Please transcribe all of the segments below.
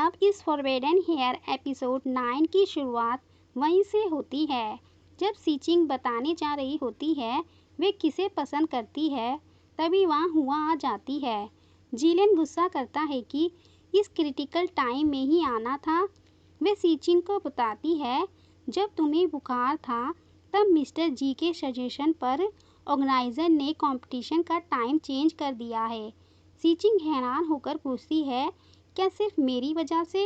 अब इस forbidden hair episode 9 की शुरुआत वहीं से होती है, जब सीचिंग बताने जा रही होती है वे किसे पसंद करती है। तभी वहाँ हुआ आ जाती है। जिलेन गुस्सा करता है कि इस क्रिटिकल टाइम में ही आना था। वे सीचिंग को बताती है, जब तुम्हें बुखार था तब मिस्टर जी के सजेशन पर ऑर्गेनाइजर ने कंपटीशन का टाइम चेंज कर दिया है। सीचिंग हैरान होकर पूछती है, क्या सिर्फ मेरी वजह से?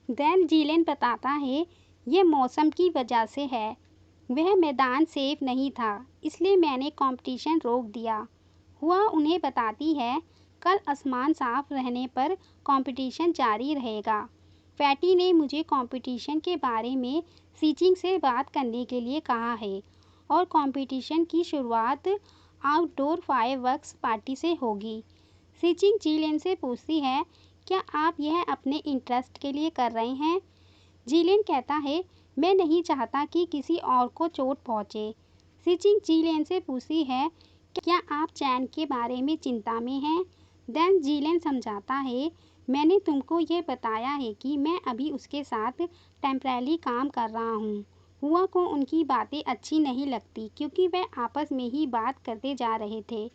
देन जिलेन बताता है, ये मौसम की वजह से है। वह मैदान सेफ नहीं था, इसलिए मैंने कंपटीशन रोक दिया। हुआ उन्हें बताती है, कल आसमान साफ रहने पर कंपटीशन जारी रहेगा। फैटी ने मुझे कंपटीशन के बारे में सीचिंग से बात करने के लिए कहा है और कंपटीशन की शुरुआत आउटडोर फायरवर्क्स पार्टी से होगी। सीचिंग जिलेन से पूछती है, क्या आप यह अपने इंटरेस्ट के लिए कर रहे हैं? जिलेन कहता है, मैं नहीं चाहता कि किसी और को चोट पहुंचे। सीचिंग जिलेन से पूछती है, क्या आप चैन के बारे में चिंता में हैं? देन जिलेन समझाता है, मैंने तुमको ये बताया है कि मैं अभी उसके साथ टेम्परेरी काम कर रहा हूँ। हुआ को उनकी बातें अच्छी नहीं लगती क्योंकि वे आपस में ही बात करते जा रहे थे।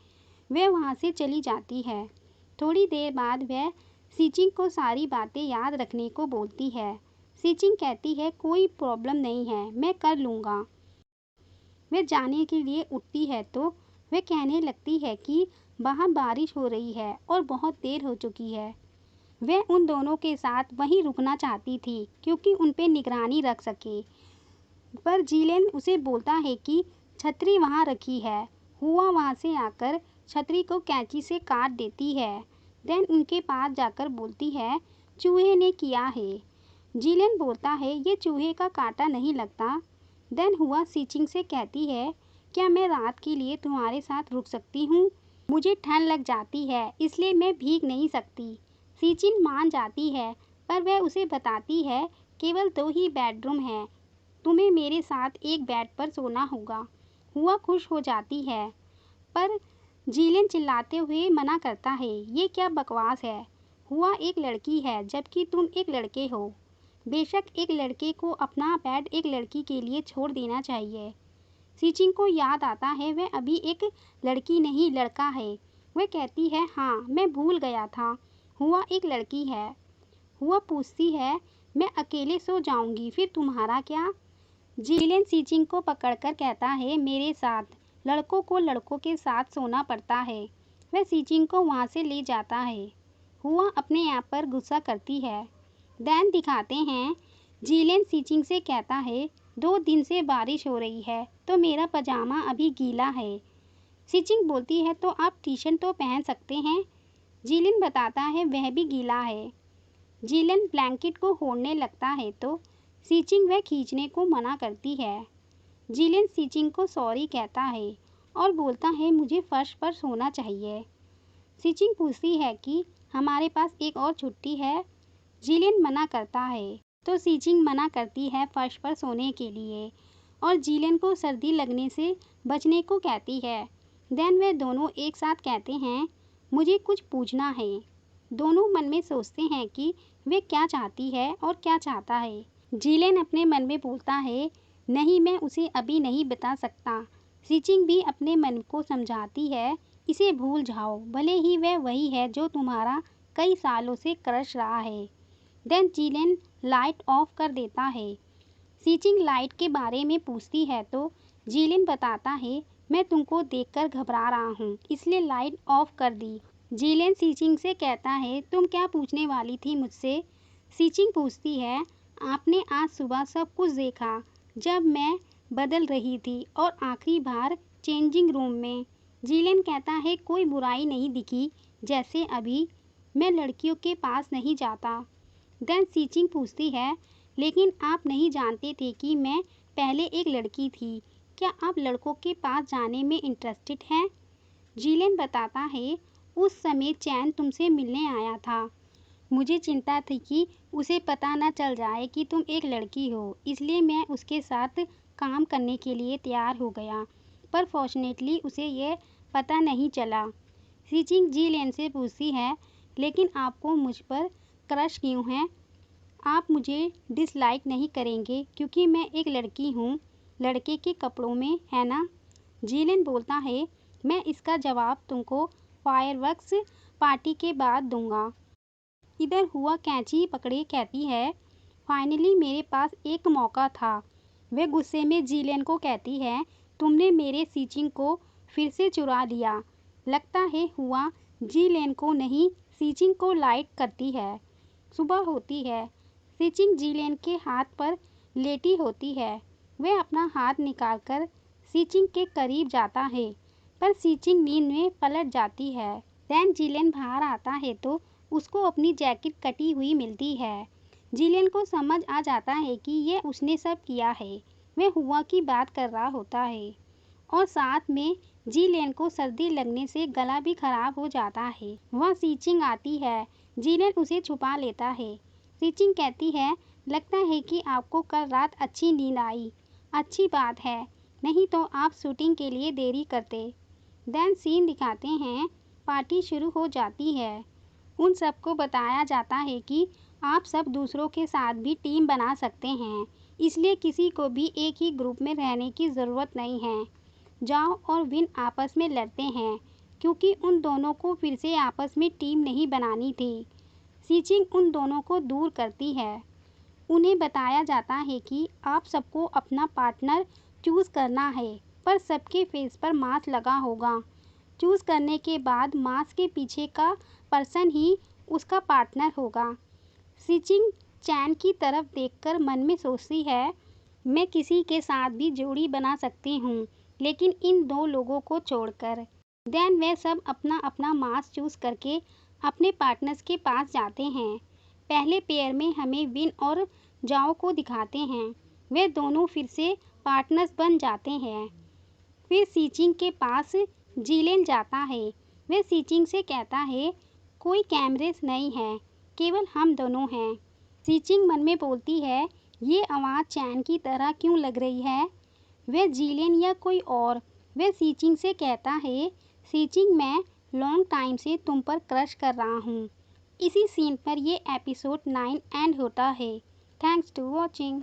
वह वहाँ से चली जाती है। थोड़ी देर बाद वह सीचिंग को सारी बातें याद रखने को बोलती है। सीचिंग कहती है, कोई प्रॉब्लम नहीं है, मैं कर लूँगा। वह जाने के लिए उठती है तो वह कहने लगती है कि बाहर बारिश हो रही है और बहुत देर हो चुकी है। वह उन दोनों के साथ वहीं रुकना चाहती थी क्योंकि उन पे निगरानी रख सके, पर जिलेन उसे बोलता है कि छतरी वहाँ रखी है। हुआ वहाँ से आकर छतरी को कैंची से काट देती है। देन उनके पास जाकर बोलती है, चूहे ने किया है। जिलेन बोलता है, ये चूहे का कांटा नहीं लगता। देन हुआ सीचिंग से कहती है, क्या मैं रात के लिए तुम्हारे साथ रुक सकती हूँ? मुझे ठंड लग जाती है, इसलिए मैं भीग नहीं सकती। सीचिंग मान जाती है, पर वह उसे बताती है, केवल 2 ही बेडरूम हैं, तुम्हें मेरे साथ एक बेड पर सोना होगा। हुआ खुश हो जाती है, पर जिलेन चिल्लाते हुए मना करता है, ये क्या बकवास है। हुआ एक लड़की है जबकि तुम एक लड़के हो। बेशक एक लड़के को अपना बेड एक लड़की के लिए छोड़ देना चाहिए। सीचिंग को याद आता है, वह अभी एक लड़की नहीं लड़का है। वह कहती है, हाँ मैं भूल गया था, हुआ एक लड़की है। हुआ पूछती है, मैं अकेले सो जाऊंगी, फिर तुम्हारा क्या? जिलेन सीचिंग को पकड़कर कहता है, मेरे साथ लड़कों को लड़कों के साथ सोना पड़ता है। वह सीचिंग को वहाँ से ले जाता है। हुआ अपने आप पर गुस्सा करती है। देन दिखाते हैं, जिलेन सीचिंग से कहता है, 2 दिन से बारिश हो रही है तो मेरा पजामा अभी गीला है। सीचिंग बोलती है, तो आप टी शर्ट तो पहन सकते हैं। जिलेन बताता है, वह भी गीला है। जिलेन ब्लैंकेट को ओढ़ने लगता है तो सीचिंग वह खींचने को मना करती है। जिलेन सीचिंग को सॉरी कहता है और बोलता है, मुझे फर्श पर सोना चाहिए। सीचिंग पूछती है कि हमारे पास एक और छुट्टी है। जिलेन मना करता है तो सीचिंग मना करती है फर्श पर सोने के लिए और जिलेन को सर्दी लगने से बचने को कहती है। देन वे दोनों एक साथ कहते हैं, मुझे कुछ पूछना है। दोनों मन में सोचते हैं कि वे क्या चाहती है और क्या चाहता है। जिलेन अपने मन में बोलता है, नहीं मैं उसे अभी नहीं बता सकता। सीचिंग भी अपने मन को समझाती है, इसे भूल जाओ, भले ही वह वही है जो तुम्हारा कई सालों से क्रश रहा है। देन जिलेन लाइट ऑफ कर देता है। सीचिंग लाइट के बारे में पूछती है तो जिलेन बताता है, मैं तुमको देखकर घबरा रहा हूँ इसलिए लाइट ऑफ कर दी। जिलेन सीचिंग से कहता है, तुम क्या पूछने वाली थी मुझसे? सीचिंग पूछती है, आपने आज सुबह सब कुछ देखा जब मैं बदल रही थी और आखिरी बार चेंजिंग रूम में। जिलेन कहता है, कोई बुराई नहीं दिखी, जैसे अभी मैं लड़कियों के पास नहीं जाता। देन सीचिंग पूछती है, लेकिन आप नहीं जानते थे कि मैं पहले एक लड़की थी, क्या आप लड़कों के पास जाने में इंटरेस्टेड हैं? जिलेन बताता है, उस समय चैन तुमसे मिलने आया था, मुझे चिंता थी कि उसे पता न चल जाए कि तुम एक लड़की हो, इसलिए मैं उसके साथ काम करने के लिए तैयार हो गया, पर फॉर्चुनेटली उसे यह पता नहीं चला। सीचिंग जिलेन से पूछती है, लेकिन आपको मुझ पर क्रश क्यों है? आप मुझे डिसलाइक नहीं करेंगे क्योंकि मैं एक लड़की हूँ, लड़के के कपड़ों में, है ना? जिलियन बोलता है, मैं इसका जवाब तुमको फायरवर्क्स पार्टी के बाद दूंगा। इधर हुआ कैंची पकड़े कहती है, फाइनली मेरे पास एक मौका था। वह गुस्से में जिलियन को कहती है, तुमने मेरे सीचिंग को फिर से चुरा लिया। लगता है हुआ जिलियन को नहीं, सीचिंग को लाइट करती है। सुबह होती है। सीचिंग जिलियन के हाथ पर लेटी होती है। वह अपना हाथ निकालकर सीचिंग के करीब जाता है, पर सीचिंग नींद में पलट जाती है। देन जिलियन बाहर आता है तो उसको अपनी जैकेट कटी हुई मिलती है। जिलियन को समझ आ जाता है कि यह उसने सब किया है। वह हुआ की बात कर रहा होता है और साथ में जिलियन को सर्दी लगने से गला भी खराब हो जाता है। वह सीचिंग आती है। जिलियन उसे छुपा लेता है। सीचिंग कहती है, लगता है कि आपको कल रात अच्छी नींद आई। अच्छी बात है, नहीं तो आप शूटिंग के लिए देरी करते। देन सीन दिखाते हैं, पार्टी शुरू हो जाती है। उन सबको बताया जाता है कि आप सब दूसरों के साथ भी टीम बना सकते हैं, इसलिए किसी को भी एक ही ग्रुप में रहने की ज़रूरत नहीं है। जाओ और विन आपस में लड़ते हैं क्योंकि उन दोनों को फिर से आपस में टीम नहीं बनानी थी। सीचिंग उन दोनों को दूर करती है। उन्हें बताया जाता है कि आप सबको अपना पार्टनर चूज़ करना है, पर सबके फेस पर मास्क लगा होगा। चूज़ करने के बाद मास्क के पीछे का पर्सन ही उसका पार्टनर होगा। सीचिंग चैन की तरफ देखकर मन में सोचती है, मैं किसी के साथ भी जोड़ी बना सकती हूँ, लेकिन इन दो लोगों को छोड़कर। देन वे सब अपना अपना मास्क चूज़ करके अपने पार्टनर्स के पास जाते हैं। पहले पेयर में हमें विन और जाओ को दिखाते हैं। वे दोनों फिर से पार्टनर्स बन जाते हैं। फिर सीचिंग के पास जिलियन जाता है। वह सीचिंग से कहता है, कोई कैमरेस नहीं है, केवल हम दोनों हैं। सीचिंग मन में बोलती है, ये आवाज़ चैन की तरह क्यों लग रही है? वह जिलियन या कोई और? वह सीचिंग से कहता है, सीचिंग मैं लॉन्ग टाइम से तुम पर क्रश कर रहा हूँ। इसी सीन पर ये एपिसोड 9 एंड होता है। Thanks to watching.